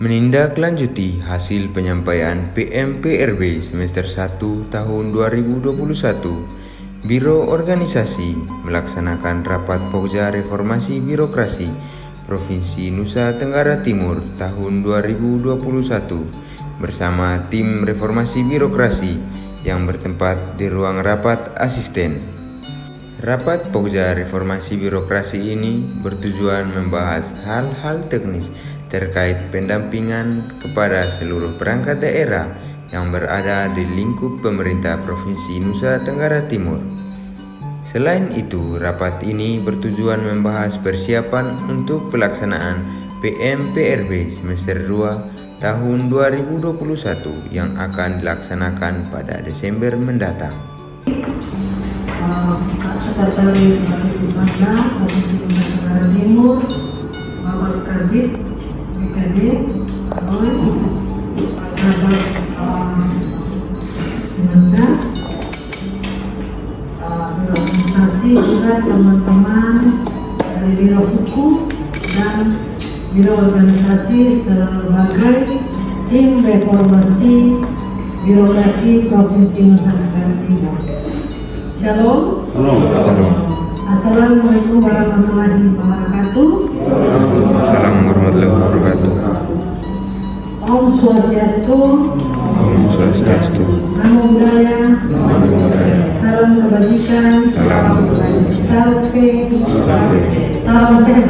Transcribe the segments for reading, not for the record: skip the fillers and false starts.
Menindaklanjuti hasil penyampaian PMPRB semester 1 tahun 2021, Biro Organisasi melaksanakan rapat Pokja Reformasi Birokrasi Provinsi Nusa Tenggara Timur tahun 2021 bersama tim reformasi birokrasi yang bertempat di ruang rapat asisten. Rapat Pokja Reformasi Birokrasi ini bertujuan membahas hal-hal teknis terkait pendampingan kepada seluruh perangkat daerah yang berada di lingkup pemerintah Provinsi Nusa Tenggara Timur. Selain itu, rapat ini bertujuan membahas persiapan untuk pelaksanaan PMPRB semester 2 tahun 2021 yang akan dilaksanakan pada Desember mendatang. Sekretaris Bupati Provinsi Nusa Tenggara Timur, Bapak Kabit BKD, organisasi juga teman-teman dari Biro Hukum dan Biro Organisasi sebagai tim reformasi birokrasi Provinsi Nusa Tenggara Timur. Shalom. Assalamualaikum warahmatullahi wabarakatuh. Assalamualaikum warahmatullahi wabarakatuh. Om Swastiastu. Om Swastiastu. Namo Buddhaya. Salam kebajikan. Salam sehat.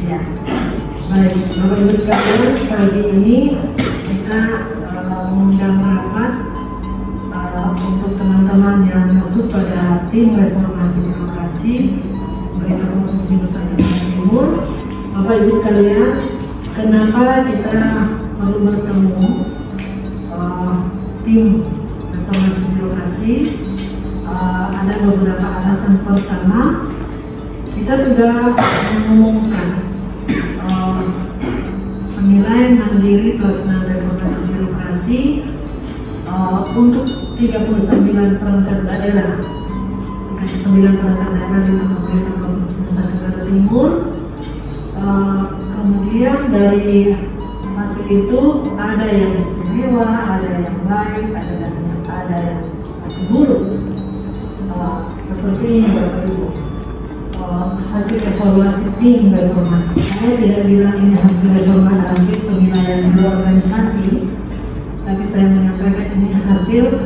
Ya. Baik, Bapak Ibu sekalian, pagi ini kita mengundang rapat untuk teman-teman yang masuk pada tim reformasi birokrasi pemerintah Provinsi Nusa Tenggara Timur. Bapak Ibu sekalian, kenapa kita perlu bertemu tim reformasi birokrasi? Ada beberapa alasan. Pertama, kita sudah mengumumkan penilaian mandiri pelaksanaan reformasi birokrasi untuk 39 perangkat daerah di pemerintah Provinsi Nusa Tenggara Timur. Kemudian dari hasil itu ada yang istimewa, ada yang baik, ada yang masih buruk. Seperti ini Bapak Ibu, hasil evaluasi tim reformasi. Saya tidak bilang ini hasil reformasi penilaian organisasi, tapi saya menyampaikan ini hasil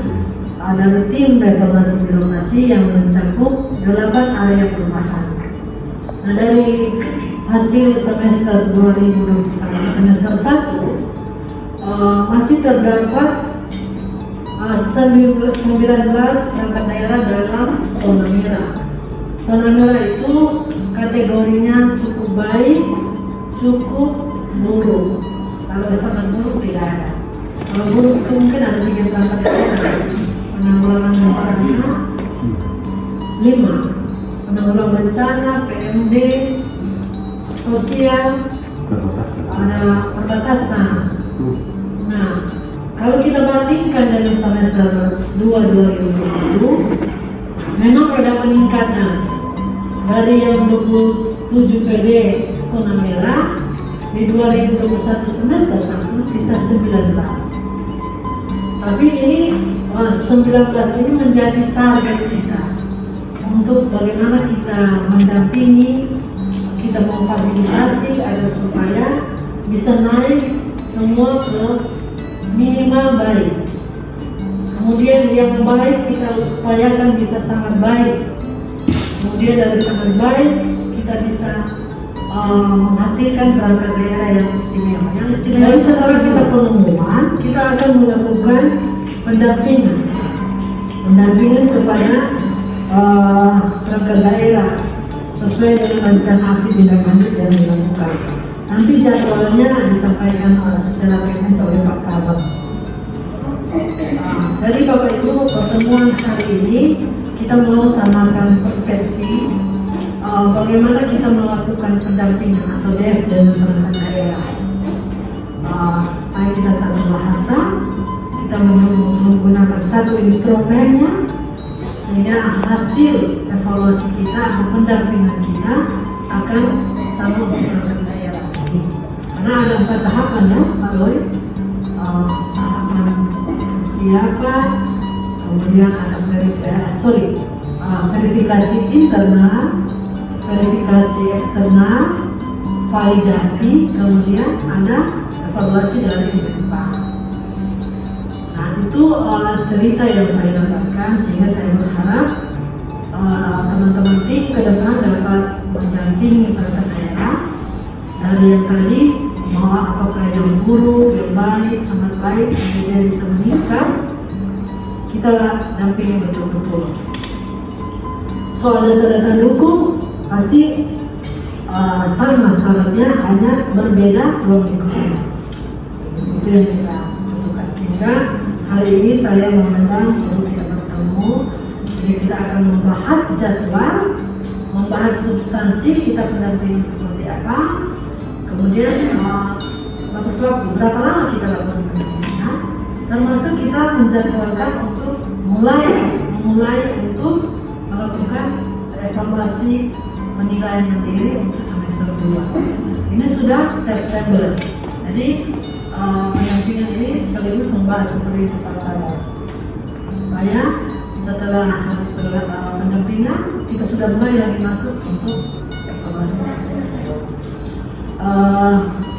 dari tim reformasi birokrasi yang mencakup 8 area perubahan. Nah, dari hasil semester 2021 semester 1 masih terdapat 19 perangkat daerah dalam zona merah. Zona merah itu kategorinya cukup baik, cukup buruk. Kalau sangat buruk tidak ada. Kalau buruk itu mungkin ada 3 perangkat daerah. Penanggulangan bencana 5, penanggulangan bencana, PMD, sosial, ada perbatasan. Nah, kalau kita bandingkan dengan semester 2 2020, memang ada peningkatan dari yang 27 PD zona merah di 2021 semester 1 sisa 19. Tapi ini 19 ini menjadi target kita untuk bagaimana kita mendampingi, kita memfasilitasi agar supaya bisa naik semua ke minimal baik. Kemudian yang baik kita upayakan bisa sangat baik. Kemudian dari sangat baik kita bisa menghasilkan perangkat daerah yang istimewa. Yang istimewa setelah kita pengumuman, kita akan melakukan pendampingan kepada perangkat daerah sesuai dengan rencana aksi tindak lanjut yang dilakukan. Nanti jadwalnya disampaikan secara teknis oleh Pak Kabak. Jadi Bapak Ibu, pertemuan hari ini kita mau samakan persepsi bagaimana kita melakukan pendampingan atau DS dengan perangkat daerah, supaya kita satu bahasa, kita menggunakan satu instrumennya, sehingga hasil evaluasi kita atau pendampingan kita akan sama dengan perangkat daerah. Karena ada 4 tahapan ya, Pak Roy. Tahapan siapa, kemudian ada verifikasi internal, verifikasi eksternal, validasi, kemudian ada evaluasi dari pemerintah. Nah itu cerita yang saya dapatkan, sehingga saya berharap teman-teman tim ke depan dapat mendampingi perangkat daerah dari yang tadi, mau apakah yang buruk, yang baik, sangat baik, kemudian bisa meningkat, kita dampingi betul-betul. Soal data-data dukung pasti sama syaratnya, hanya berbeda logikanya. Itu yang kita butuhkan. Sehingga hari ini saya mengundang untuk kita bertemu. Jadi kita akan membahas jadwal, membahas substansi kita pendampingan seperti apa. Kemudian batas waktu berapa lama kita lakukan pendampingan, termasuk kita menjadwalkan untuk memulai untuk melakukan evaluasi penilaian diri untuk semester 2. Ini sudah September. Jadi pendampingan ini sekaligus membahas seperti itu Pak Roy. Supaya setelah habis pendampingan kita sudah mulai lagi masuk untuk evaluasi semester 2.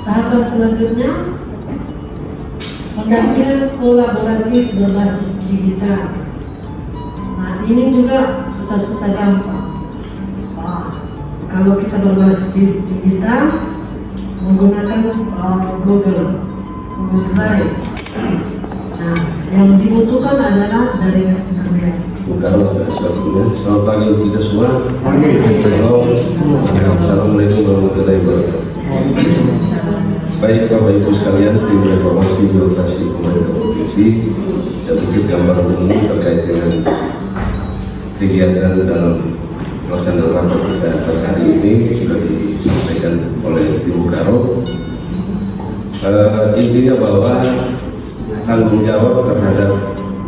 Tahapan selanjutnya pendampingan kolaboratif berbasis digital. Nah ini juga susah-susah gampang. Kalau kita berbasis digital menggunakan Google Drive. Nah, yang dibutuhkan adalah jaringan internet. Selamat pagi untuk kita semua. Assalamualaikum warahmatullahi wabarakatuh. Baik Bapak Ibu sekalian, tim reformasi birokrasi pemerintah provinsi dan sedikit gambaran umum terkait dengan kegiatan dalam pelaksanaan rapat kita pada hari ini sudah disampaikan oleh Ibu Karo. Intinya bahwa tanggung jawab terhadap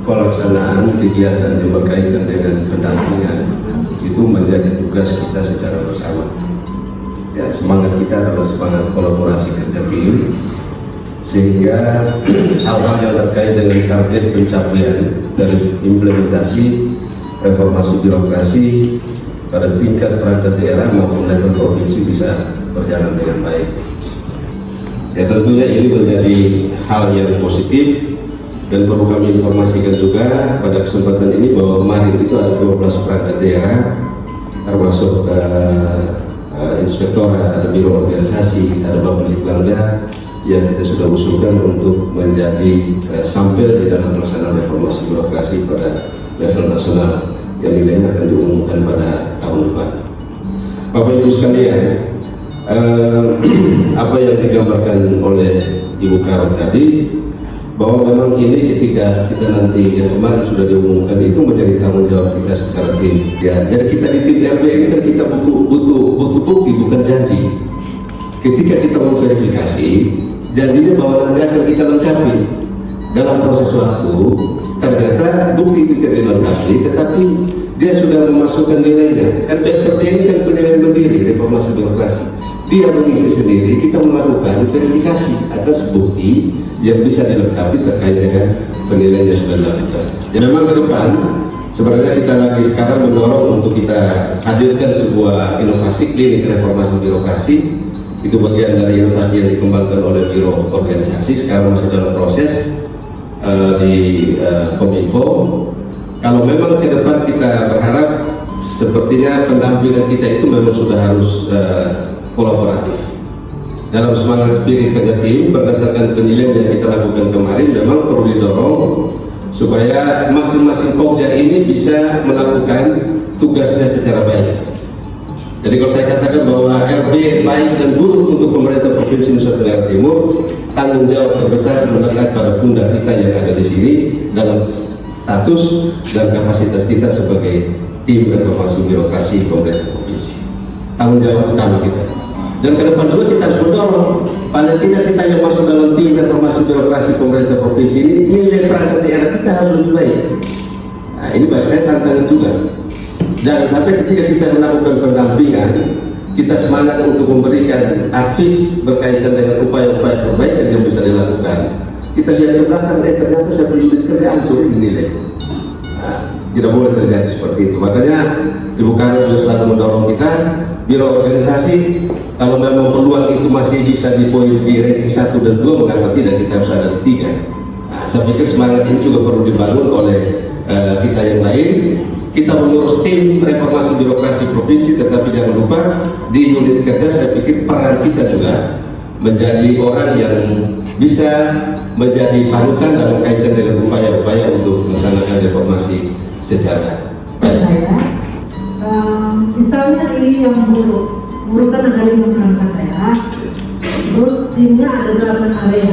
pelaksanaan kegiatan yang berkaitan dengan pendampingan itu menjadi tugas kita secara bersama. Ya, semangat kita adalah semangat kolaborasi kerja tim, sehingga hal-hal yang terkait dengan target pencapaian dan implementasi reformasi birokrasi pada tingkat perangkat daerah maupun level provinsi bisa berjalan dengan baik. Ya tentunya ini menjadi hal yang positif dan perlu kami informasikan juga pada kesempatan ini bahwa kemarin itu ada 12 perangkat daerah termasuk inspektorat, ada biro organisasi, ada Bapelitbangda yang kita sudah usulkan untuk menjadi sampel di dalam pelaksanaan reformasi birokrasi pada level nasional yang nilainya akan diumumkan pada tahun depan. Bapak Ibu sekalian, apa yang digambarkan oleh Ibu Karo tadi, bahwa memang ini ketika kita nanti yang kemarin sudah diumumkan itu menjadi tanggung jawab kita secara tim. Ya, jadi kita di tim RB ini kan kita butuh bukti, bukan janji. Ketika kita mau verifikasi, janjinya bahwa nanti akan kita lengkapi dalam proses waktu. Ternyata bukti itu tidak dilengkapi, tetapi dia sudah memasukkan nilainya. Kan PRT ini kan penilaian mandiri reformasi birokrasi. Dia mengisi sendiri, kita melakukan verifikasi atas bukti yang bisa dilengkapi terkait dengan penilaian yang sudah dilakukan. Jadi memang ke depan sebenarnya kita lagi sekarang mendorong untuk kita hadirkan sebuah inovasi klinik reformasi birokrasi. Itu bagian dari inovasi yang dikembangkan oleh biro organisasi, sekarang masih dalam proses di Kominfo. Kalau memang ke depan kita berharap sepertinya pendampingan kita itu memang sudah harus kolaboratif. Dalam semangat spirit kerja tim berdasarkan penilaian yang kita lakukan kemarin, memang perlu didorong supaya masing-masing pokja ini bisa melakukan tugasnya secara baik. Jadi kalau saya katakan bahwa RB baik dan buruk untuk pemerintah Provinsi Nusa Tenggara Timur, tanggung jawab terbesar melekat pada pundak kita yang ada di sini dalam status dan kapasitas kita sebagai tim reformasi birokrasi pemerintah provinsi. Tanggung jawab utama kita. Dan ke depan juga kita harus mendorong, paling tidak kita yang masuk dalam tim reformasi birokrasi pemerintah provinsi ini, nilai perangkat daerah kita harus lebih baik. Nah, ini bagi saya tantangan juga. Jangan sampai ketika kita melakukan pendampingan, kita semangat untuk memberikan advis berkaitan dengan upaya-upaya perbaikan yang bisa dilakukan. Kita lihat ke belakang, ternyata satu unit kerja hancur dinilai. Nah, tidak boleh terjadi seperti itu. Makanya Ibu Karo juga selalu mendorong kita, biro organisasi, kalau memang peluang itu masih bisa di ranking 1 dan 2, mengapa tidak kita harus ada di 3. Nah, saya pikir semangat ini juga perlu dibangun oleh kita yang lain. Kita mengurus tim reformasi birokrasi provinsi, tetapi jangan lupa di unit kerja saya pikir peran kita juga menjadi orang yang bisa menjadi panutan dalam kaitan dengan upaya-upaya untuk melaksanakan reformasi secara baik. Misalnya ini yang buruh kan ada 5 perangkat daerah, terus timnya ada 8 area.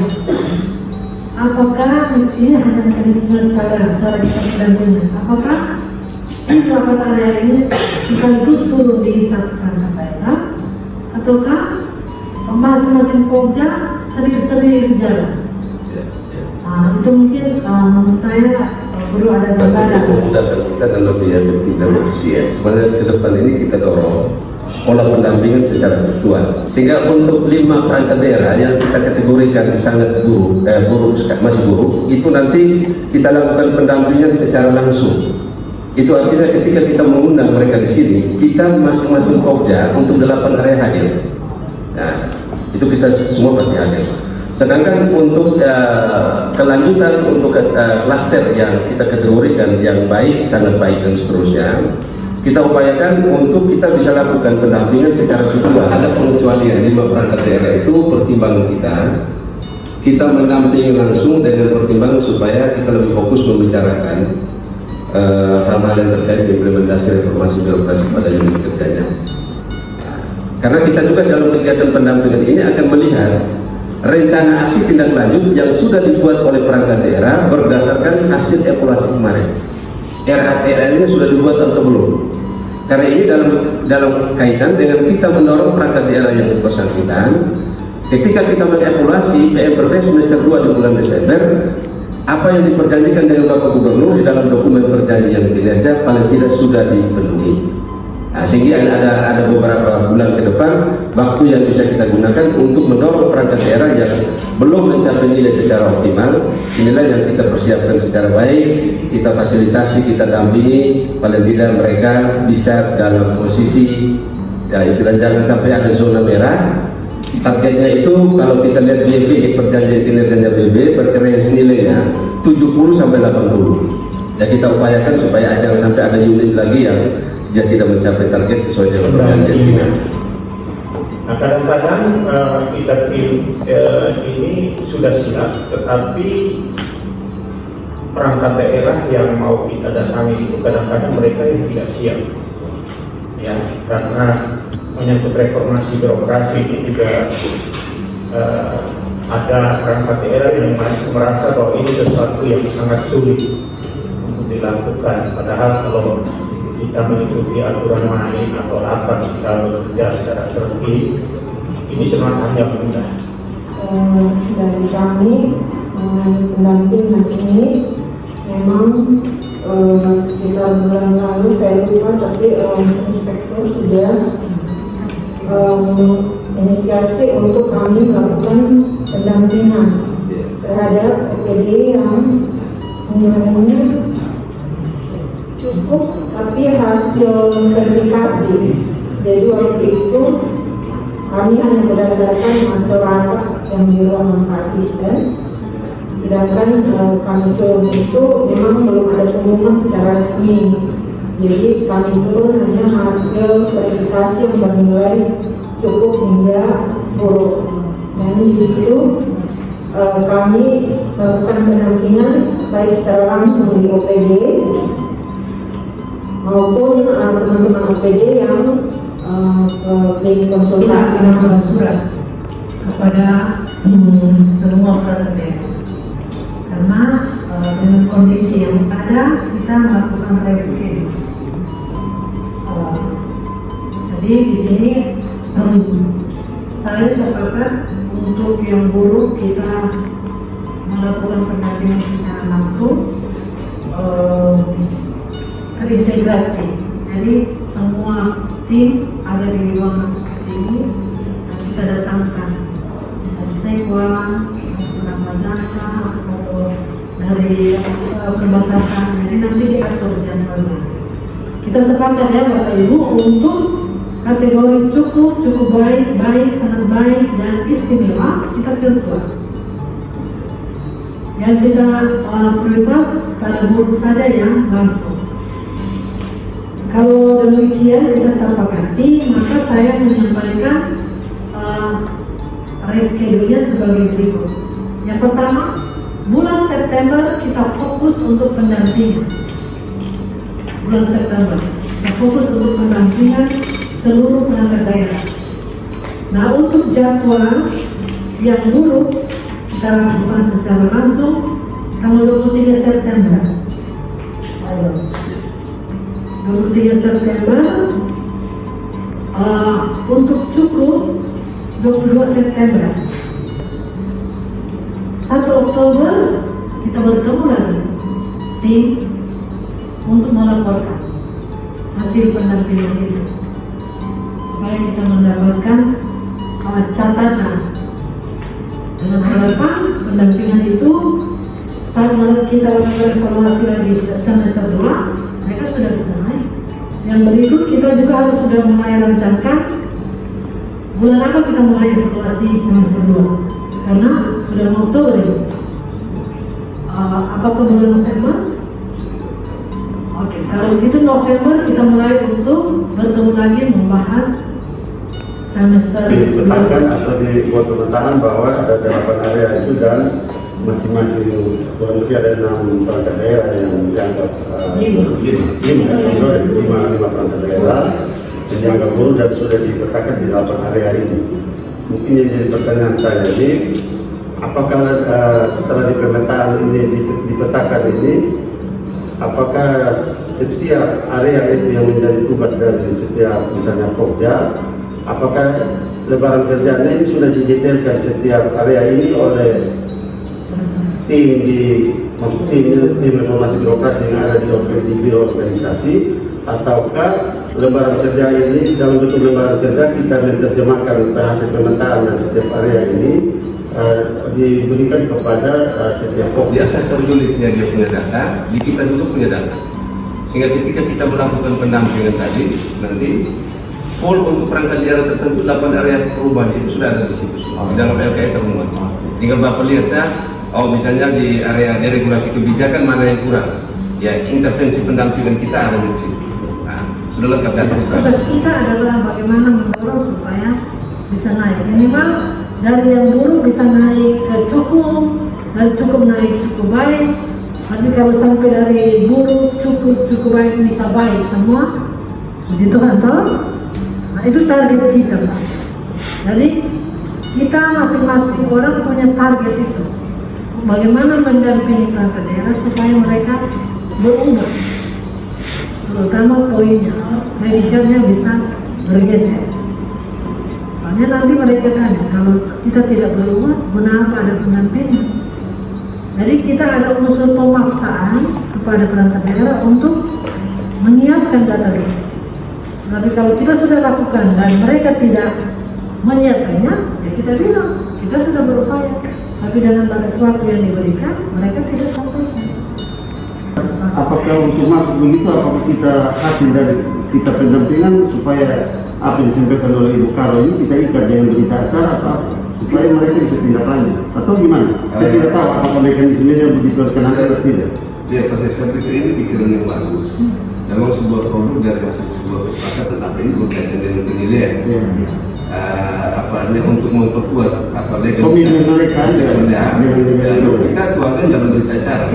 Apakah ini hanya mekanisme cara kita mendampingi? Apakah 8 area ini sekaligus turun di satu perangkat daerah, ataukah masing-masing pokja sendiri jalan? Nah, itu mungkin menurut saya perlu ada gambaran. Kita dan lebih efektif dan efisien. Sebenarnya ke depan ini kita dorong pola pendampingan secara virtual, sehingga untuk 5 perangkat daerah yang kita kategorikan sangat buruk, masih buruk, itu nanti kita lakukan pendampingan secara langsung. Itu artinya ketika kita mengundang mereka di sini, kita masing-masing pokja untuk 8 area hadir. Nah, itu kita semua pasti hadir. Sedangkan untuk kelanjutan untuk klaster yang kita kategorikan yang baik, sangat baik dan seterusnya, kita upayakan untuk kita bisa lakukan pendampingan secara virtual. Ada pengecualian 5 perangkat daerah itu pertimbangan kita mendampingi langsung dengan pertimbangan supaya kita lebih fokus membicarakan hal-hal yang terkait implementasi reformasi birokrasi pada unit kerjanya. Karena kita juga dalam kegiatan pendampingan ini akan melihat rencana aksi tindak lanjut yang sudah dibuat oleh perangkat daerah berdasarkan hasil evaluasi kemarin. RATL ini sudah dibuat atau belum? Karena ini dalam kaitan dengan kita mendorong perangkat daerah yang bersangkutan. Ketika kita mengevaluasi PMPB semester 2 di bulan Desember, apa yang diperjanjikan dengan Bapak Gubernur di dalam dokumen perjanjian kinerja paling tidak sudah dipenuhi. Nah, sehingga ada beberapa bulan ke depan waktu yang bisa kita gunakan untuk mendorong perangkat daerah yang belum mencapai nilai secara optimal. Inilah yang kita persiapkan secara baik, kita fasilitasi, kita dampingi, paling tidak mereka bisa dalam posisi ya istilah jangan sampai ada zona merah. Targetnya itu kalau kita lihat BB, perjanjian kinerjanya BB berkira nilainya 70 sampai 80. Ya kita upayakan supaya jangan sampai ada unit lagi yang dia tidak mencapai target sesuai dengan perjanjian kinerja. Nah, kadang-kadang kita ini sudah siap, tetapi perangkat daerah yang mau kita datangi itu kadang-kadang mereka yang tidak siap, ya karena menyangkut reformasi birokrasi ini juga ada perangkat daerah yang masih merasa bahwa ini sesuatu yang sangat sulit untuk dilakukan. Padahal kalau kita mengikuti aturan main atau rapat kita bekerja secara tertib, ini sebenarnya mudah. Dari kami pendampingan ini memang sekitar bulan lalu saya lupa, tapi inspektur sudah inisiasi untuk kami melakukan pendampingan terhadap OPD yang nilainya cukup tapi hasil verifikasi. Jadi waktu itu kami hanya berdasarkan hasil rapat yang di ruangan asisten. Sedangkan kami turun itu memang belum ada pengumuman secara resmi. Jadi kami turun hanya hasil verifikasi yang bernilai cukup hingga buruk. Dan di situ kami melakukan pendampingan baik secara langsung di OPD maupun teman-teman OPD yang ke konsultasi dengan surat kepada semua perangkat daerah. Karena dengan kondisi yang ada kita melakukan rescue. Jadi di sini saya sepakat untuk yang buruk kita melakukan pendampingan secara langsung, terintegrasi. Jadi semua tim ada di ruangan datangkan dari Sekwa, orang Majaka, atau dari perbatasan. Jadi nanti diatur jadwalnya. Kita sepakat ya Bapak Ibu untuk kategori cukup, cukup baik, baik, sangat baik, dan istimewa kita virtual. Yang kita prioritas pada guru saja yang langsung. Kalau demikian kita sepakati, maka saya menyampaikan reschedule-nya sebagai berikut. Yang pertama, bulan September kita fokus untuk pendampingan. Bulan September kita fokus untuk pendampingan seluruh perangkat daerah. Nah, untuk jadwal yang dulu kita lakukan secara langsung tanggal 23 September. 23 September, untuk cukup 22 September. 1 Oktober kita bertemu lagi tim untuk melaporkan hasil pendampingan itu, supaya kita mendapatkan catatan dengan harapan pendampingan itu saat kita lakukan evaluasi lagi semester 2 mereka sudah bisa naik. Yang berikut kita juga harus sudah mulai rencanakan bulan apa kita mulai evaluasi semester 2, karena sudah mau Oktober ini. Apakah bulan November? Oke, kalau begitu November kita mulai untuk bertemu lagi membahas semester ditetapkan atau dibuat penetapan bahwa ada 8 area itu dan masing-masing kurang lebih ada 6 perangkat daerah yang dianggap 5 perangkat daerah yang dianggap buruk dan sudah dipetakan di 8 area ini. Mungkin yang jadi pertanyaan saya ini, apakah setelah dipemetaan ini dipetakan ini, apakah setiap area itu yang menjadi tugas dari setiap misalnya Pokja, apakah lebaran kerjanya ini sudah didetailkan setiap area ini oleh tim informasi birokrasi yang ada di biro organisasi, ataukah lebaran kerja ini dalam bentuk lebaran kerja kita menerjemahkan hasil pemetaan dan setiap area ini diberikan kepada setiap Di asesor unitnya dia punya data, di kita juga punya data. Sehingga ketika kita melakukan pendampingan tadi, nanti full untuk perangkat daerah tertentu 8 area perubahan itu sudah ada di situ semua. Di dalam LKI termuat. Tinggal Bapak lihat saja, misalnya di area deregulasi kebijakan mana yang kurang. Ya, intervensi pendampingan kita ada di situ. Nah, sudah lengkap data. Proses kita adalah bagaimana mendorong supaya bisa naik. Minimal dari yang dulu bisa naik ke cukup, dari cukup naik cukup baik. Tapi kalau sampai dari buruk cukup baik bisa baik semua, begitu kan toh? Nah, itu target kita, Pak. Jadi kita masing-masing orang punya target itu. Bagaimana mendampingi perangkat daerah supaya mereka berubah, terutama poinnya, predikat bisa bergeser. Soalnya nanti mereka tanya, kalau kita tidak berubah, kenapa ada pendampingan? Jadi kita ada unsur pemaksaan kepada perangkat daerah untuk menyiapkan data itu. Tapi kalau kita sudah lakukan dan mereka tidak menyiapkannya, ya kita bilang kita sudah berupaya. Tapi dalam batas waktu yang diberikan, mereka tidak sampaikan. apakah untuk maksud begitu, apakah kita hasil dari kita pendampingan supaya apa yang disampaikan oleh Ibu Karo ini kita ikat dengan berita acara atau supaya mereka bisa tindak lanjut atau gimana? Saya tidak tahu apakah mekanismenya begitu terkenal atau tidak. Ya, pas saya pikir ini pikiran yang bagus. Memang sebuah produk dari hasil sebuah kesepakatan, tapi ini berkaitan dengan penilaian. Apalagi untuk memperkuat komitmen mereka kerja, kita tuangkan dalam berita acara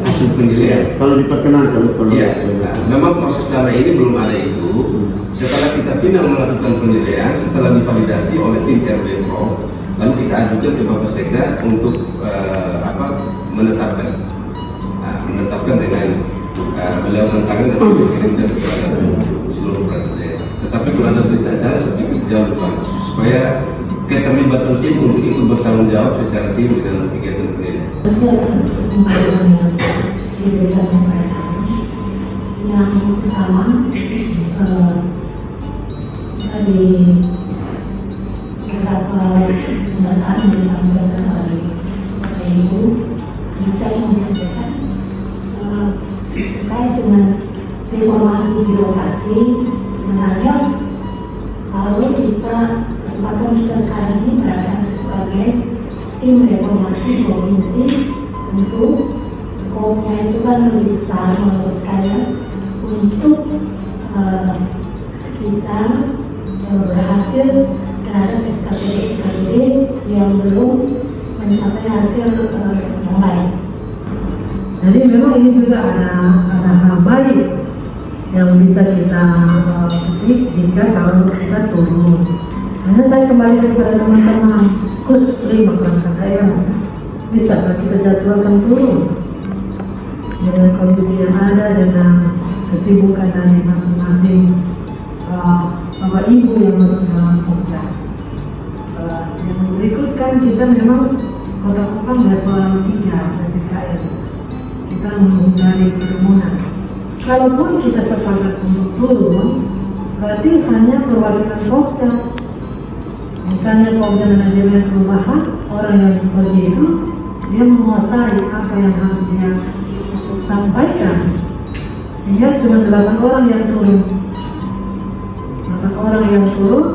hasil penilaian. Kalau diperkenankan, Iya. Nah, memang proses selama ini belum ada itu. Setelah kita final melakukan penilaian, setelah divalidasi oleh tim RW Pro, lalu kita ajukan ke Bapak Sekda untuk menetapkan. Menetapkan dengan beliau tantangan dan dikirimkan kepada seluruh perangkat daerah. Tetapi kalau ada berita acara sedikit jauh lebih bagus supaya keterlibatan tim untuk ikut bertanggung jawab secara tim di dalam kegiatan penilaian. Yang pertama dari beberapa pendataan yang disampaikan oleh Bapak Ibu. Jadi saya mau menyampaikan terkait dengan reformasi birokrasi. Sebenarnya kalau kesempatan kita sekarang ini berada sebagai tim reformasi provinsi, tentu skopnya itu kan lebih besar menurut saya untuk kita berhasil terhadap SKPD yang belum mencapai hasil yang baik. Jadi memang ini juga ada hal baik yang bisa kita petik jika kalau kita turun. Hanya saya kembali kepada teman-teman khusus 5 perangkat daerah, bisa kita jadwalkan turun dengan kondisi yang ada, dengan kesibukan dari masing-masing Bapak Ibu yang masuk dalam Pokja. Yang berikut kan kita memang Kota Kupang level 3 PPKM. Kita menghindari kerumunan. Kalaupun kita sepakat untuk turun, berarti hanya perwakilan Pokja. Misalnya Pokja manajemen perubahan, orang yang pergi itu dia menguasai apa yang harus dia sampaikan, sehingga cuma 8 orang yang turun. 8 orang yang turun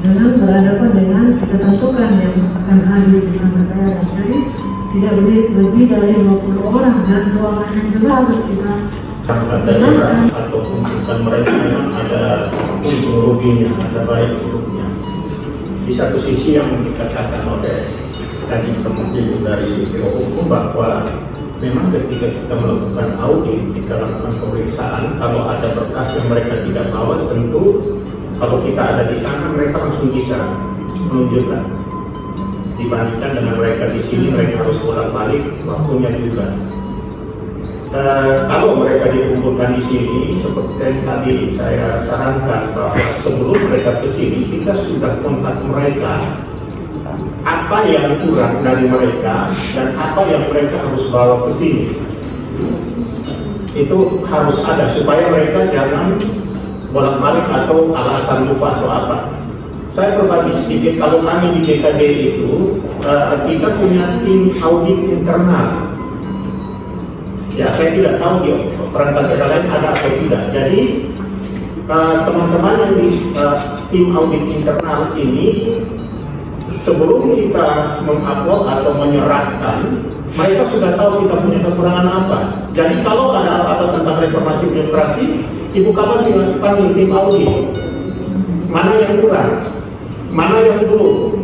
dengan berhadapan dengan kita tentukan yang akan hadir di perangkat daerah. Jadi tidak boleh lebih dari 50 orang dan ruangannya juga harus kita perangkat daerah ataupun bukan mereka memang ada untung ruginya, ada baik buruknya. Di satu sisi yang dikatakan oleh tadi teman-teman dari Biro Hukum bahwa memang ketika kita melakukan audit, kita lakukan pemeriksaan, kalau ada berkas yang mereka tidak bawa, tentu kalau kita ada di sana mereka langsung bisa menunjukkan. Dibandingkan dengan mereka di sini, mereka harus bolak-balik, waktunya juga. Kalau mereka dikumpulkan di sini, seperti yang tadi saya sarankan bahwa sebelum mereka ke sini, kita sudah kontak mereka. Apa yang kurang dari mereka dan apa yang mereka harus bawa ke sini, itu harus ada supaya mereka jangan bolak-balik atau alasan lupa atau apa. Saya berbagi sedikit, kalau kami di BKD itu kita punya tim audit internal. Ya, saya tidak tahu di perangkat daerah lain ada atau tidak. Jadi teman-teman yang di tim audit internal ini, sebelum kita mengupload atau menyerahkan, mereka sudah tahu kita punya kekurangan apa. Jadi kalau ada apa-apa tentang reformasi birokrasi, Ibu kapan dipanggil tim audit, mana yang kurang, mana yang belum.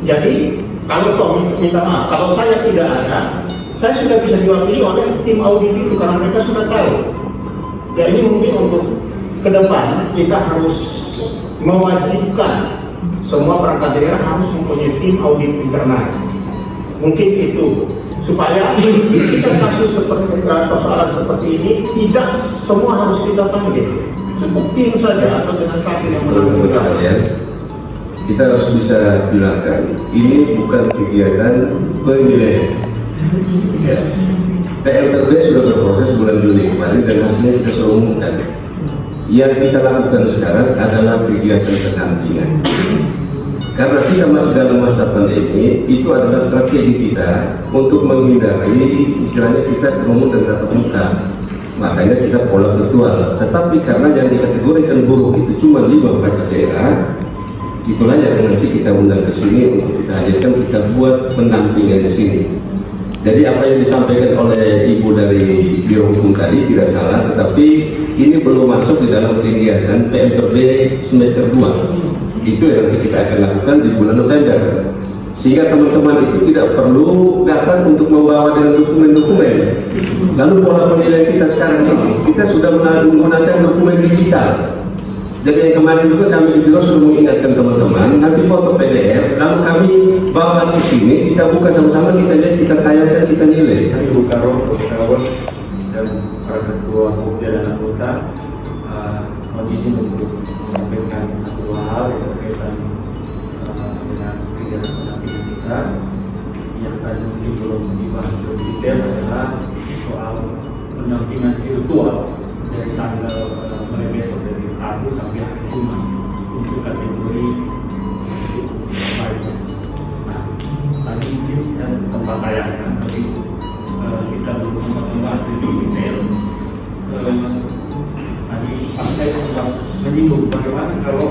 Jadi kalau minta maaf, kalau saya tidak ada, saya sudah bisa diwakili oleh tim audit itu karena mereka sudah tahu. Ya, ini mungkin untuk ke depan kita harus mewajibkan semua perangkat daerah harus mempunyai tim audit internal. Mungkin itu supaya kita kasus seperti persoalan seperti ini tidak semua harus kita panggil, cukup tim saja atau dengan satu yang menentukan. Kita harus bisa bilangkan ini bukan kegiatan penilaian. Ya. PLTB sudah berproses bulan Juli kemarin dan hasilnya kita sudah umumkan. Yang kita lakukan sekarang adalah kegiatan pendampingan. Karena kita masih dalam masa pandemi, itu adalah strategi kita untuk menghindari istilahnya kita ketemu dan tatap muka. Makanya kita pola virtual. Tetapi karena yang dikategorikan buruk itu cuma 5 perangkat daerah, itulah yang nanti kita undang ke sini untuk kita hadirkan, kita buat pendampingan di sini. Jadi apa yang disampaikan oleh Ibu dari Biro Hukum tadi tidak salah, tetapi ini belum masuk di dalam kegiatan PMPB semester 2. Itu yang nanti kita akan lakukan di bulan November. Sehingga teman-teman itu tidak perlu datang untuk membawa dengan dokumen-dokumen. Lalu pola penilaian kita sekarang ini, kita sudah menggunakan dokumen digital. Jadi yang kemarin juga kami di biro sudah mengingatkan teman-teman, nanti foto PDF, lalu kami bawa ke sini, kita buka sama-sama, kita lihat, kita tayangkan, kita nilai. Kami buka ruang dan para ketua Pokja dan anggota izin untuk menyampaikan satu hal yang berkaitan dengan kegiatan pendampingan kita. Yang tadi mungkin belum dibahas lebih detail adalah soal pendampingan virtual dari tanggal mulai besok dari Rabu sampai hari Jumat untuk kategori lainnya. Nah, tadi mungkin saya sempat tayangkan, tapi kita belum sempat membahas lebih detail. Tadi Pak saya sempat menyinggung bagaimana kalau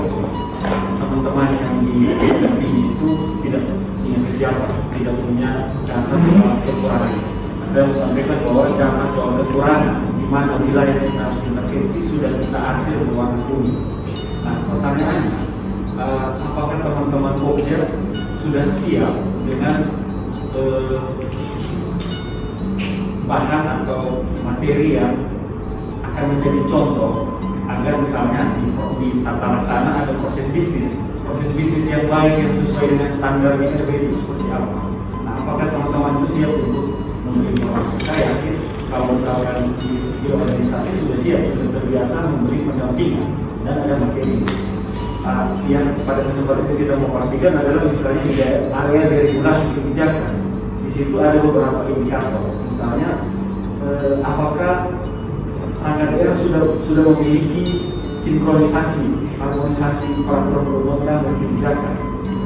teman-teman yang di PMP itu tidak punya kesiapan, tidak punya data soal kekurangan. Nah, saya mau sampaikan bahwa data soal kekurangan di mana wilayah yang harus intervensi sudah kita arsir berwarna kuning. Nah, pertanyaannya, apakah teman-teman Pokja sudah siap dengan bahan atau materi yang akan menjadi contoh agar misalnya di tata laksana ada proses bisnis yang baik yang sesuai dengan standar yang ada itu seperti apa? Nah, apakah teman-teman itu siap untuk memberi informasi? Saya yakin kalau misalkan di organisasi sudah siap, sudah terbiasa memberi pendampingan dan ada materi. Yang pada kesempatan itu kita mau pastikan adalah misalnya di area regulasi kebijakan. Di situ ada beberapa indikator, misalnya apakah perangkat daerah sudah memiliki sinkronisasi, harmonisasi peraturan perundang-undangan dan kebijakan.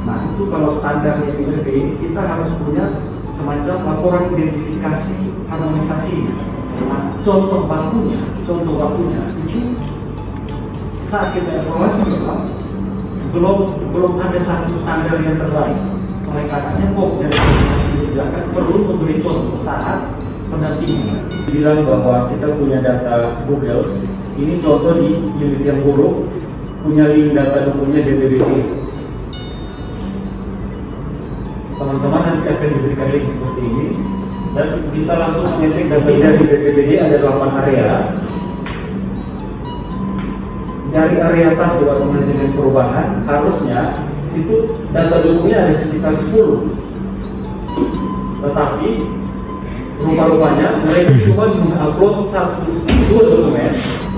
Nah, itu kalau standarnya ILB, kita harus punya semacam laporan identifikasi harmonisasi. Nah, contoh bakunya itu saat kita evaluasi memang belum ada satu standar yang terbaik. Oleh karenanya Pokja kebijakan perlu memberi contoh saat pendampingan. Bilang bahwa kita punya data Google, ini contoh di unit yang buruk, punya link data dokumennya BPBD. Teman-teman nanti akan diberikan link seperti ini dan bisa langsung mengetik data dari BPBD. Ada 8 area. Dari area 1 atau manajemen perubahan harusnya itu data dokumennya ada sekitar 10, tetapi rupa-rupanya mereka cuma mengupload 2 dokumen,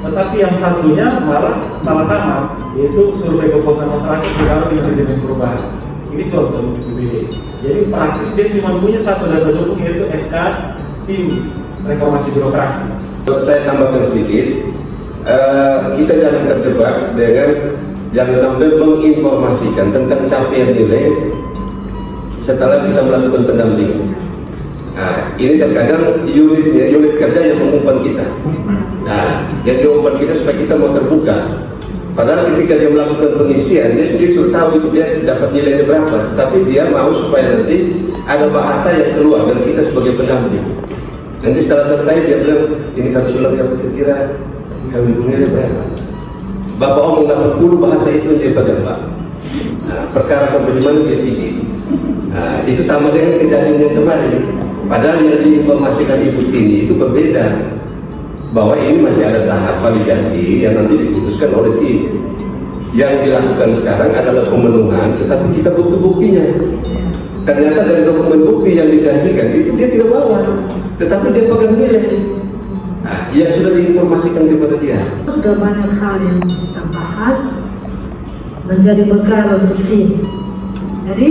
tetapi yang satunya malah salah kamar, yaitu survei kepuasan masyarakat di manajemen perubahan. Ini contoh di BPBD. Jadi praktis dia cuma punya 1 data dokumen, yaitu SK tim reformasi birokrasi. Saya tambahkan sedikit, kita jangan terjebak dengan jangan sampai menginformasikan tentang capaian nilai setelah kita melakukan pendampingan. Nah, ini terkadang unit kerja yang mengumpan kita. Nah, yang diumpan kita supaya kita mau terbuka. Padahal ketika dia melakukan pengisian, dia sendiri sudah tahu itu dia dapat nilainya berapa. Tapi dia mau supaya nanti ada bahasa yang keluar dari kita sebagai pendamping. Nanti setelah selesai dia bilang, ini kami sudah yang kira-kira kami nilai berapa. Bapak omong 80 bahasa itu dia pegang Pak. Nah, perkara sampai di mana dia tinggi. Nah, itu sama dengan kejadian yang kemarin. Padahal yang diinformasikan Ibu Tini itu berbeda, bahwa ini masih ada tahap validasi yang nanti diputuskan oleh tim. Yang dilakukan sekarang adalah pemenuhan, tetapi kita butuh buktinya. Ternyata dari dokumen bukti yang dijanjikan itu dia tidak bawa, tetapi dia pegang nilai. Nah, yang sudah diinformasikan kepada dia. Sudah banyak hal yang kita bahas menjadi bekal untuk tim. Jadi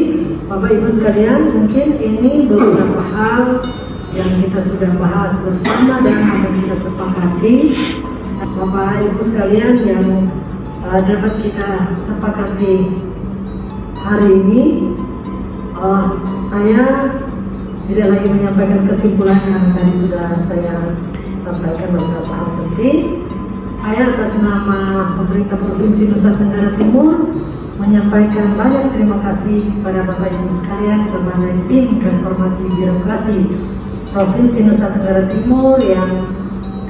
Bapak Ibu sekalian, mungkin ini beberapa hal yang kita sudah bahas bersama dan akan kita sepakati. Bapak Ibu sekalian yang dapat kita sepakati hari ini, saya tidak lagi menyampaikan kesimpulan karena tadi sudah saya sampaikan beberapa hal penting. Saya atas nama pemerintah Provinsi Nusa Tenggara Timur menyampaikan banyak terima kasih kepada Bapak Ibu sekalian sebagai tim reformasi birokrasi Provinsi Nusa Tenggara Timur yang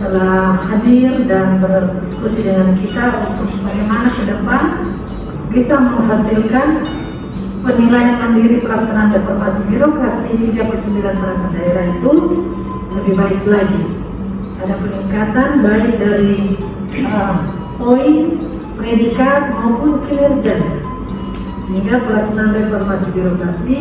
telah hadir dan berdiskusi dengan kita untuk bagaimana ke depan bisa menghasilkan penilaian mandiri pelaksanaan reformasi birokrasi 39 perangkat daerah itu lebih baik lagi. Ada peningkatan baik dari poin, predikat maupun kinerja, sehingga pelaksanaan reformasi birokrasi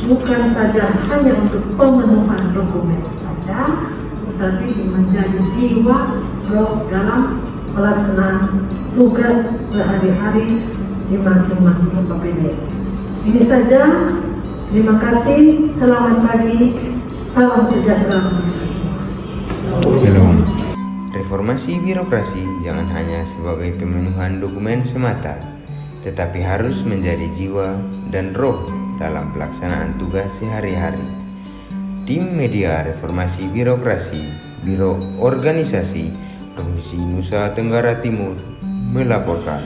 bukan saja hanya untuk pemenuhan dokumen saja, tetapi menjadi jiwa roh dalam pelaksanaan tugas sehari-hari di masing-masing PPD. Ini saja, terima kasih, selamat pagi, salam sejahtera. Shalom. Reformasi birokrasi jangan hanya sebagai pemenuhan dokumen semata, tetapi harus menjadi jiwa dan roh dalam pelaksanaan tugas sehari-hari. Tim Media Reformasi Birokrasi, Biro Organisasi Provinsi Nusa Tenggara Timur melaporkan.